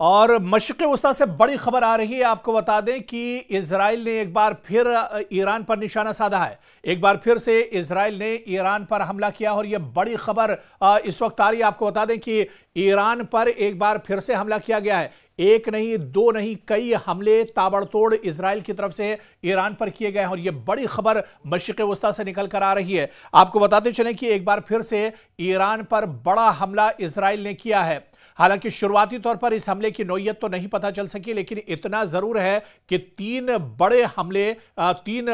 और मशरिक़ वस्ता से बड़ी खबर आ रही है। आपको बता दें कि इजराइल ने एक बार फिर ईरान पर निशाना साधा है। एक बार फिर से इजराइल ने ईरान पर हमला किया और यह बड़ी खबर इस वक्त आ रही है। आपको बता दें कि ईरान पर एक बार फिर से हमला किया गया है। एक नहीं, दो नहीं, कई हमले ताबड़तोड़ इजराइल की तरफ से ईरान पर किए गए हैं और यह बड़ी खबर मशरिक़ वस्ता से निकल कर आ रही है। आपको बताते चलें कि एक बार फिर से ईरान पर बड़ा हमला इजराइल ने किया है। हालांकि शुरुआती तौर पर इस हमले की नौयत तो नहीं पता चल सकी, लेकिन इतना जरूर है कि तीन बड़े हमले, तीन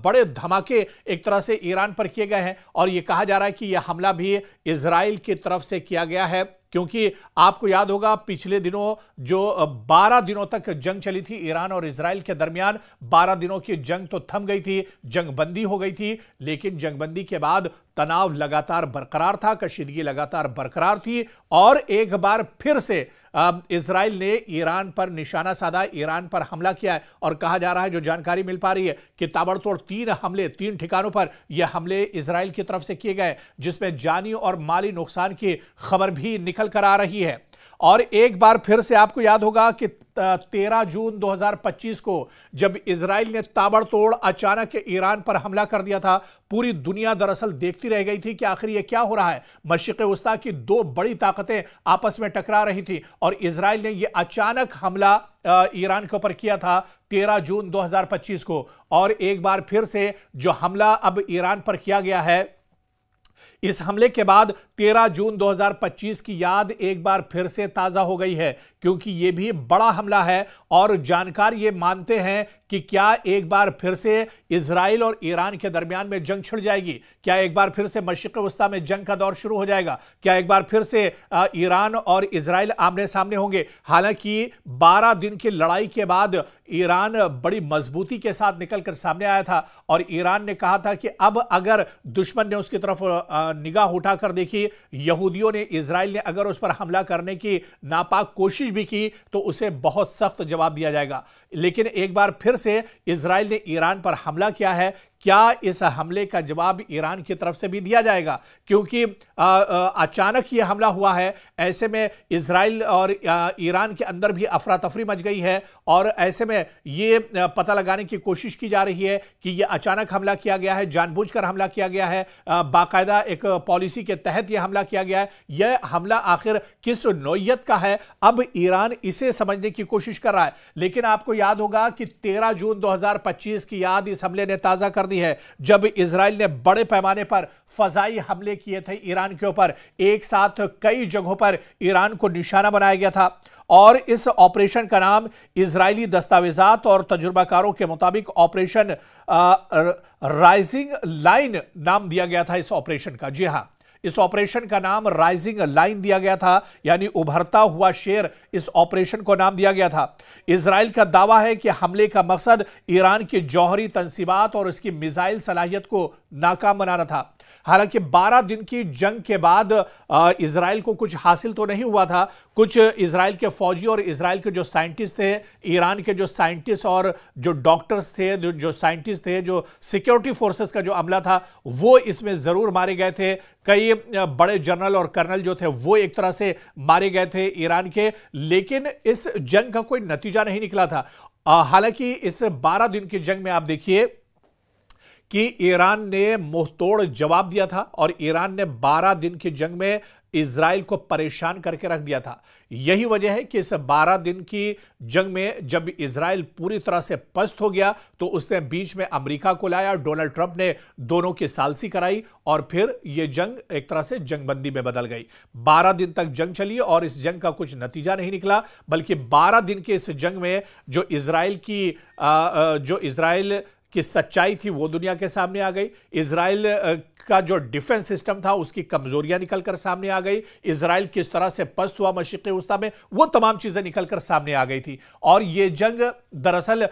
बड़े धमाके एक तरह से ईरान पर किए गए हैं और यह कहा जा रहा है कि यह हमला भी इजराइल की तरफ से किया गया है। क्योंकि आपको याद होगा पिछले दिनों जो 12 दिनों तक जंग चली थी ईरान और इजराइल के दरमियान, 12 दिनों की जंग तो थम गई थी, जंगबंदी हो गई थी, लेकिन जंगबंदी के बाद तनाव लगातार बरकरार था, कशीदगी लगातार बरकरार थी और एक बार फिर से इजराइल ने ईरान पर निशाना साधा, ईरान पर हमला किया है और कहा जा रहा है, जो जानकारी मिल पा रही है, कि ताबड़तोड़ तीन हमले, तीन ठिकानों पर यह हमले इजराइल की तरफ से किए गए, जिसमें जानी और माली नुकसान की खबर भी निकल कर आ रही है। और एक बार फिर से आपको याद होगा कि 13 जून 2025 को जब इजराइल ने ताबड़तोड़ अचानक ईरान पर हमला कर दिया था, पूरी दुनिया दरअसल देखती रह गई थी कि आखिर यह क्या हो रहा है। मशरिक़ वस्ता की दो बड़ी ताकतें आपस में टकरा रही थी और इजराइल ने यह अचानक हमला ईरान के ऊपर किया था 13 जून 2025 को। और एक बार फिर से जो हमला अब ईरान पर किया गया है, इस हमले के बाद 13 जून 2025 की याद एक बार फिर से ताजा हो गई है, क्योंकि यह भी बड़ा हमला है और जानकार ये मानते हैं कि क्या एक बार फिर से इजराइल और ईरान के दरमियान में जंग छिड़ जाएगी, क्या एक बार फिर से मशरिक़ वस्ता में जंग का दौर शुरू हो जाएगा, क्या एक बार फिर से ईरान और इजराइल आमने सामने होंगे। हालांकि 12 दिन की लड़ाई के बाद ईरान बड़ी मजबूती के साथ निकलकर सामने आया था और ईरान ने कहा था कि अब अगर दुश्मन ने उसकी तरफ निगाह उठाकर देखी, यहूदियों ने, इजराइल ने अगर उस पर हमला करने की नापाक कोशिश भी की तो उसे बहुत सख्त जवाब दिया जाएगा। लेकिन एक बार फिर से इजराइल ने ईरान पर हमला किया है। क्या इस हमले का जवाब ईरान की तरफ से भी दिया जाएगा? क्योंकि अचानक यह हमला हुआ है, ऐसे में इजराइल और ईरान के अंदर भी अफरा तफरी मच गई है और ऐसे में यह पता लगाने की कोशिश की जा रही है कि यह अचानक हमला किया गया है, जानबूझकर हमला किया गया है, बाकायदा एक पॉलिसी के तहत यह हमला किया गया है। यह हमला आखिर किस नौयत का है, अब ईरान इसे समझने की कोशिश कर रहा है। लेकिन आपको याद होगा कि 13 जून 2025 की याद इस हमले ने ताजा कर दी है, जब इजराइल ने बड़े पैमाने पर फजाई हमले किए थे ईरान के ऊपर। एक साथ कई जगहों पर ईरान को निशाना बनाया गया था और इस ऑपरेशन का नाम इजरायली दस्तावेजात और तजुर्बाकारों के मुताबिक ऑपरेशन राइजिंग लाइन नाम दिया गया था इस ऑपरेशन का। जी हां, इस ऑपरेशन का नाम राइजिंग लाइन दिया गया था, यानी उभरता हुआ शेर इस ऑपरेशन को नाम दिया गया था। इजराइल का दावा है कि हमले का मकसद ईरान की जौहरी तंसीबात और उसकी मिसाइल सलाहियत को नाकाम बनाना था। हालांकि 12 दिन की जंग के बाद इजराइल को कुछ हासिल तो नहीं हुआ था। कुछ इजराइल के फौजी और इजराइल के जो साइंटिस्ट थे, ईरान के जो साइंटिस्ट और जो डॉक्टर्स थे, जो साइंटिस्ट थे, जो सिक्योरिटी फोर्सेस का जो अमला था, वो इसमें जरूर मारे गए थे। कई बड़े जनरल और कर्नल जो थे वो एक तरह से मारे गए थे ईरान के, लेकिन इस जंग का कोई नतीजा नहीं निकला था। हालांकि इस 12 दिन की जंग में आप देखिए कि ईरान ने मुंहतोड़ जवाब दिया था और ईरान ने 12 दिन की जंग में इजराइल को परेशान करके रख दिया था। यही वजह है कि इस 12 दिन की जंग में जब इजराइल पूरी तरह से पस्त हो गया तो उसने बीच में अमेरिका को लाया, डोनाल्ड ट्रंप ने दोनों की सालसी कराई और फिर यह जंग एक तरह से जंगबंदी में बदल गई। 12 दिन तक जंग चली और इस जंग का कुछ नतीजा नहीं निकला, बल्कि 12 दिन के इस जंग में जो इजराइल की सच्चाई थी वो दुनिया के सामने आ गई। इजराइल का जो डिफेंस सिस्टम था उसकी कमजोरियां निकलकर सामने आ गई। इजराइल किस तरह से पस्त हुआ मशरिक़ वस्ता में, वो तमाम चीजें निकलकर सामने आ गई थी। और ये जंग दरअसल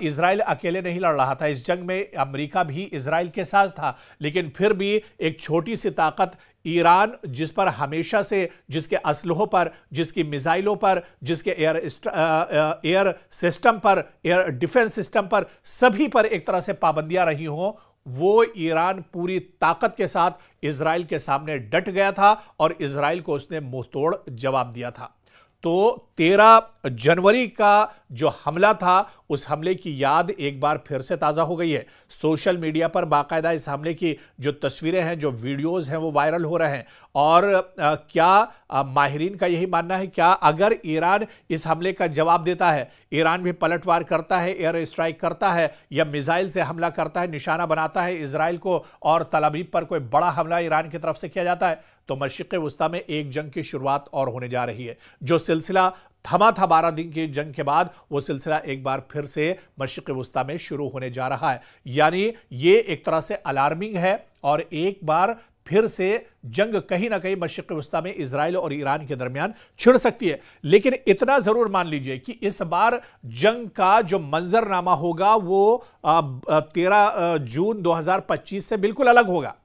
इजराइल अकेले नहीं लड़ रहा था, इस जंग में अमेरिका भी इजराइल के साथ था। लेकिन फिर भी एक छोटी सी ताकत ईरान, जिस पर हमेशा से, जिसके असलहों पर, जिसकी मिसाइलों पर, जिसके एयर सिस्टम पर, एयर डिफेंस सिस्टम पर, सभी पर एक तरह से पाबंदियां रही हों, वो ईरान पूरी ताकत के साथ इजराइल के सामने डट गया था और इजराइल को उसने मुंहतोड़ जवाब दिया था। तो 13 जनवरी का जो हमला था उस हमले की याद एक बार फिर से ताज़ा हो गई है। सोशल मीडिया पर बाकायदा इस हमले की जो तस्वीरें हैं, जो वीडियोस हैं, वो वायरल हो रहे हैं। और क्या माहिरीन का यही मानना है, क्या अगर ईरान इस हमले का जवाब देता है, ईरान भी पलटवार करता है, एयर स्ट्राइक करता है या मिसाइल से हमला करता है, निशाना बनाता है इजराइल को, और तल अवीव पर कोई बड़ा हमला ईरान की तरफ से किया जाता है, तो मशरिक़ वुस्ता में एक जंग की शुरुआत और होने जा रही है। जो सिलसिला थमा था 12 दिन की जंग के बाद, वो सिलसिला एक बार फिर से मशरिक़ वुस्ता में शुरू होने जा रहा है। यानी ये एक तरह से अलार्मिंग है और एक बार फिर से जंग कहीं ना कहीं मशरिक़ वुस्ता में इजराइल और ईरान के दरमियान छिड़ सकती है। लेकिन इतना जरूर मान लीजिए कि इस बार जंग का जो मंजरनामा होगा वो 13 जून 2025 से बिल्कुल अलग होगा।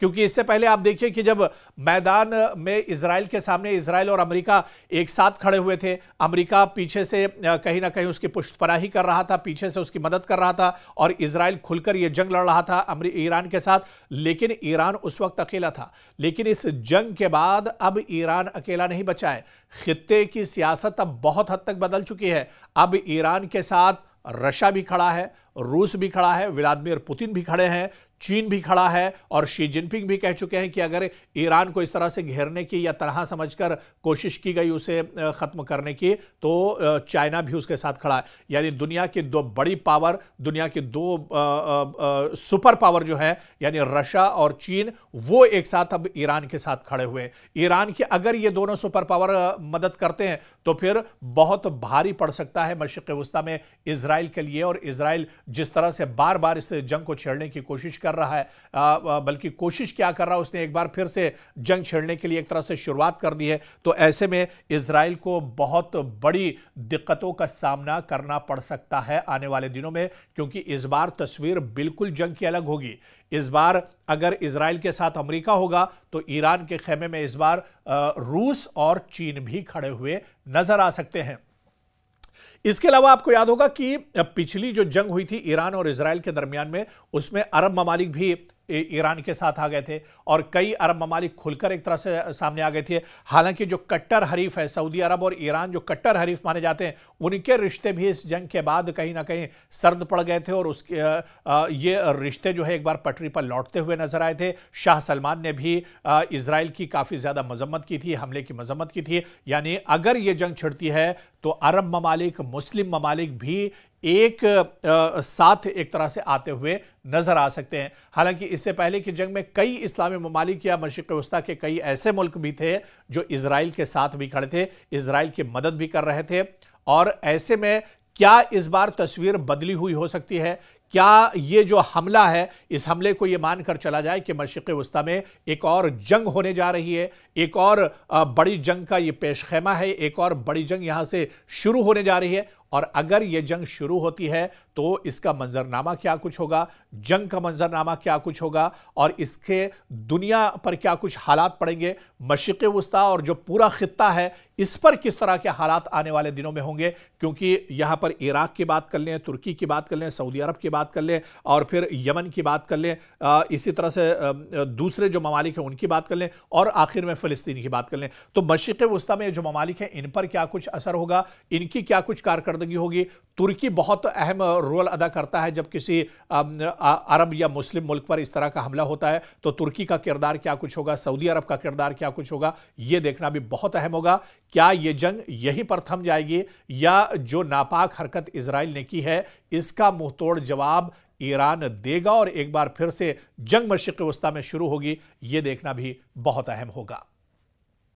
क्योंकि इससे पहले आप देखिए कि जब मैदान में इजराइल के सामने इजराइल और अमेरिका एक साथ खड़े हुए थे, अमेरिका पीछे से कहीं ना कहीं उसकी पुष्टपनाही कर रहा था, पीछे से उसकी मदद कर रहा था, और इजराइल खुलकर यह जंग लड़ रहा था ईरान के साथ। लेकिन ईरान उस वक्त अकेला था। लेकिन इस जंग के बाद अब ईरान अकेला नहीं बचा है। खित्ते की सियासत अब बहुत हद तक बदल चुकी है। अब ईरान के साथ रशिया भी खड़ा है, रूस भी खड़ा है, व्लादिमीर पुतिन भी खड़े हैं, चीन भी खड़ा है, और शी जिनपिंग भी कह चुके हैं कि अगर ईरान को इस तरह से घेरने की या तरह समझकर कोशिश की गई उसे खत्म करने की, तो चाइना भी उसके साथ खड़ा है। यानी दुनिया की दो बड़ी पावर, दुनिया की दो सुपर पावर जो है, यानी रशिया और चीन, वो एक साथ अब ईरान के साथ खड़े हुए हैं। ईरान की अगर ये दोनों सुपर पावर मदद करते हैं तो फिर बहुत भारी पड़ सकता है मशरिक़ वुस्ता में इजराइल के लिए। और इजराइल जिस तरह से बार बार इस जंग को छेड़ने की कोशिश कर रहा है, बल्कि कोशिश क्या कर रहा है, उसने एक बार फिर से जंग छेड़ने के लिए एक तरह से शुरुआत कर दी है। तो ऐसे में इजराइल को बहुत बड़ी दिक्कतों का सामना करना पड़ सकता है आने वाले दिनों में, क्योंकि इस बार तस्वीर बिल्कुल जंग की अलग होगी। इस बार अगर इजराइल के साथ अमेरिका होगा तो ईरान के खेमे में इस बार रूस और चीन भी खड़े हुए नजर आ सकते हैं। इसके अलावा आपको याद होगा कि पिछली जो जंग हुई थी ईरान और इजराइल के दरमियान में, उसमें अरब ममालिक भी ईरान के साथ आ गए थे और कई अरब ममालिक खुलकर एक तरह से सामने आ गए थे। हालांकि जो कट्टर हरीफ है, सऊदी अरब और ईरान जो कट्टर हरीफ माने जाते हैं, उनके रिश्ते भी इस जंग के बाद कहीं ना कहीं सर्द पड़ गए थे और उसके ये रिश्ते जो है एक बार पटरी पर लौटते हुए नजर आए थे। शाह सलमान ने भी इजराइल की काफ़ी ज़्यादा मजम्मत की थी, हमले की मजम्मत की थी। यानी अगर ये जंग छिड़ती है तो अरब ममालिक, मुस्लिम ममालिक भी एक साथ एक तरह से आते हुए नजर आ सकते हैं। हालांकि इससे पहले की जंग में कई इस्लामी ममालिक या मशरिक़ वुस्ता के कई ऐसे मुल्क भी थे जो इजराइल के साथ भी खड़े थे, इजराइल की मदद भी कर रहे थे। और ऐसे में क्या इस बार तस्वीर बदली हुई हो सकती है? क्या ये जो हमला है, इस हमले को ये मानकर चला जाए कि मशरिक़ वुस्ता में एक और जंग होने जा रही है, एक और बड़ी जंग का ये पेशखेमा है, एक और बड़ी जंग यहां से शुरू होने जा रही है? और अगर ये जंग शुरू होती है तो इसका मंजरनामा क्या कुछ होगा, जंग का मंजरनामा क्या कुछ होगा, और इसके दुनिया पर क्या कुछ हालात पड़ेंगे, मशरिक़ वुस्ता और जो पूरा खित्ता है इस पर किस तरह के हालात आने वाले दिनों में होंगे? क्योंकि यहां पर इराक की बात कर लें, तुर्की की बात कर लें, सऊदी अरब की बात कर लें, और फिर यमन की बात कर लें, इसी तरह से दूसरे जो ममालिक हैं उनकी बात कर लें, और आखिर में फ़लस्तीन की बात कर लें, तो मशरिक़ वुस्ता में जो ममालिक हैं इन पर क्या कुछ असर होगा, इनकी क्या कुछ कारकर्दगी होगी? तुर्की बहुत अहम रोल अदा करता है जब किसी अरब या मुस्लिम मुल्क पर इस तरह का हमला होता है, तो तुर्की का किरदार क्या कुछ होगा, सऊदी अरब का किरदार क्या कुछ होगा, यह देखना भी बहुत अहम होगा। क्या यह जंग यहीं पर थम जाएगी या जो नापाक हरकत इजराइल ने की है इसका मुंहतोड़ जवाब ईरान देगा और एक बार फिर से जंग मशरिक़ वुस्ता में शुरू होगी? यह देखना भी बहुत अहम होगा।